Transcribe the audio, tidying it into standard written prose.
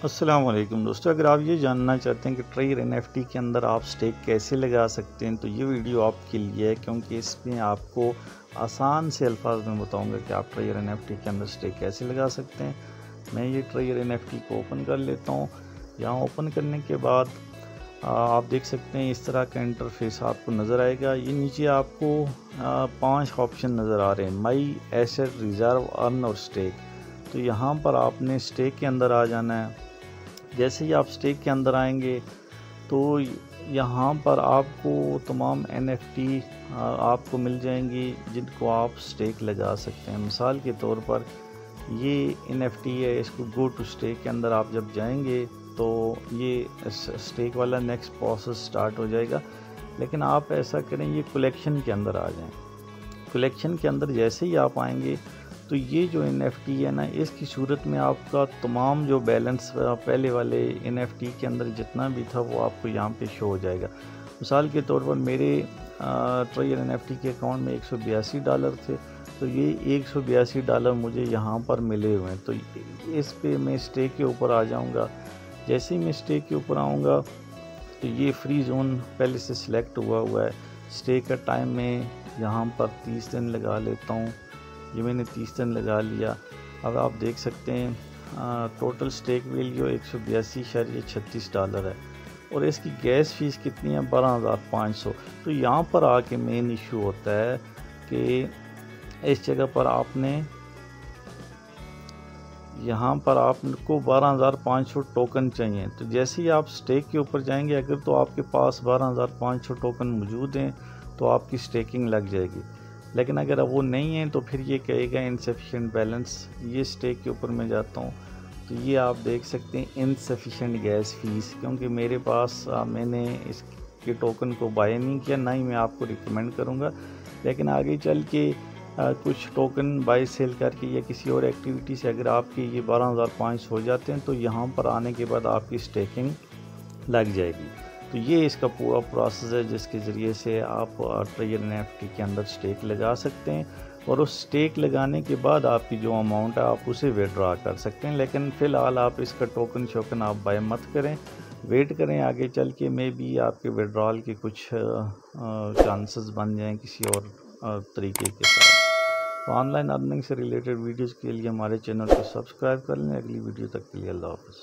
السلام علیکم دوستو، اگر آپ یہ جاننا چاہتے ہیں کہ ٹریئر NFT کے اندر آپ سٹیک کیسے لگا سکتے ہیں تو یہ ویڈیو آپ کے لیے ہے، کیونکہ اس میں آپ کو آسان سے الفاظ میں بتاؤں گا کہ آپ ٹریئر NFT کے اندر سٹیک کیسے لگا سکتے ہیں۔ میں یہ ٹریئر NFT کو اوپن کر لیتا ہوں۔ یہاں اوپن کرنے کے بعد آپ دیکھ سکتے ہیں اس طرح کا انٹرفیس آپ کو نظر آئے گا۔ یہ نیچے آپ کو 5 آپشن نظر آ رہے ہیں: مائی، ایسٹ، ریزرو، ارن اور سٹیک۔ تو یہاں پر آپ نے سٹیک کے اندر آ جانا ہے۔ جیسے ہی آپ سٹیک کے اندر آئیں گے تو یہاں پر آپ کو تمام NFT آپ کو مل جائیں گی جن کو آپ سٹیک لگا سکتے ہیں۔ مثال کے طور پر یہ NFT ہے، اس کو گو ٹو سٹیک کے اندر آپ جب جائیں گے تو یہ سٹیک والا نیکسٹ پروسیس سٹارٹ ہو جائے گا، لیکن آپ ایسا کریں یہ کلیکشن کے اندر آ جائیں۔ کلیکشن کے اندر جیسے ہی آپ آئیں گے تو یہ جو NFT ہے نا، اس کی صورت میں آپ کا تمام جو بیلنس پہلے والے NFT کے اندر جتنا بھی تھا وہ آپ کو یہاں پہ شو ہو جائے گا۔ مثال کے طور پر میرے ٹریئر NFT کے اکاؤنٹ میں $182 تھے، تو یہ $182 مجھے یہاں پر ملے ہوئے ہیں۔ تو اس پہ میں سٹیک کے اوپر آ جاؤں گا۔ جیسے ہی میں سٹیک کے اوپر آؤں گا تو یہ فری زون پہلے سے سلیکٹ ہوا ہے۔ سٹیک کا ٹائم میں یہاں پر 30 دن لگا لیتا ہوں۔ یہ میں نے 30 دن لگا لیا۔ اب آپ دیکھ سکتے ہیں ٹوٹل سٹیک ویلیو $182.36 ہے، اور اس کی گیس فیس کتنی ہے؟ 12,500۔ تو یہاں پر آ کے مین ایشو ہوتا ہے کہ اس جگہ پر یہاں پر آپ کو 12,500 ٹوکن چاہیے۔ تو جیسے ہی آپ سٹیک کے اوپر جائیں گے، اگر تو آپ کے پاس 12,500 ٹوکن موجود ہیں تو آپ کی سٹیکنگ لگ جائے گی، لیکن اگر وہ نہیں ہیں تو پھر یہ کہے گا انسفیشینٹ بیلنس۔ یہ سٹیک کے اوپر میں جاتا ہوں تو یہ آپ دیکھ سکتے ہیں انسفیشینٹ گیس فیس، کیونکہ میرے پاس میں نے اس کے ٹوکن کو بائی نہیں کیا، نہ ہی میں آپ کو ریکمینڈ کروں گا، لیکن آگے چل کے کچھ ٹوکن بائی سیل کر کے یا کسی اور ایکٹیویٹی سے اگر آپ کے یہ 12,500 ہو جاتے ہیں تو یہاں پر آنے کے بعد آپ کی سٹیکنگ لگ جائے گی۔ تو یہ اس کا پورا پروسیس ہے جس کے ذریعے سے آپ ٹریئر NFT کے اندر سٹیک لگا سکتے ہیں، اور اس سٹیک لگانے کے بعد آپ کی جو اماؤنٹ ہے آپ اسے ویڈرا کر سکتے ہیں۔ لیکن فی الحال آپ اس کا ٹوکن آپ بائی مت کریں، ویٹ کریں، آگے چل کے میں بھی آپ کے ویڈرال کے کچھ چانسز بن جائیں کسی اور طریقے کے ساتھ۔ تو آن لائن ارننگ سے ریلیٹڈ ویڈیوز کے لیے ہمارے چینل کو سبسکرائب کر لیں۔ اگلی ویڈیو تک کے لیے اللہ حافظ۔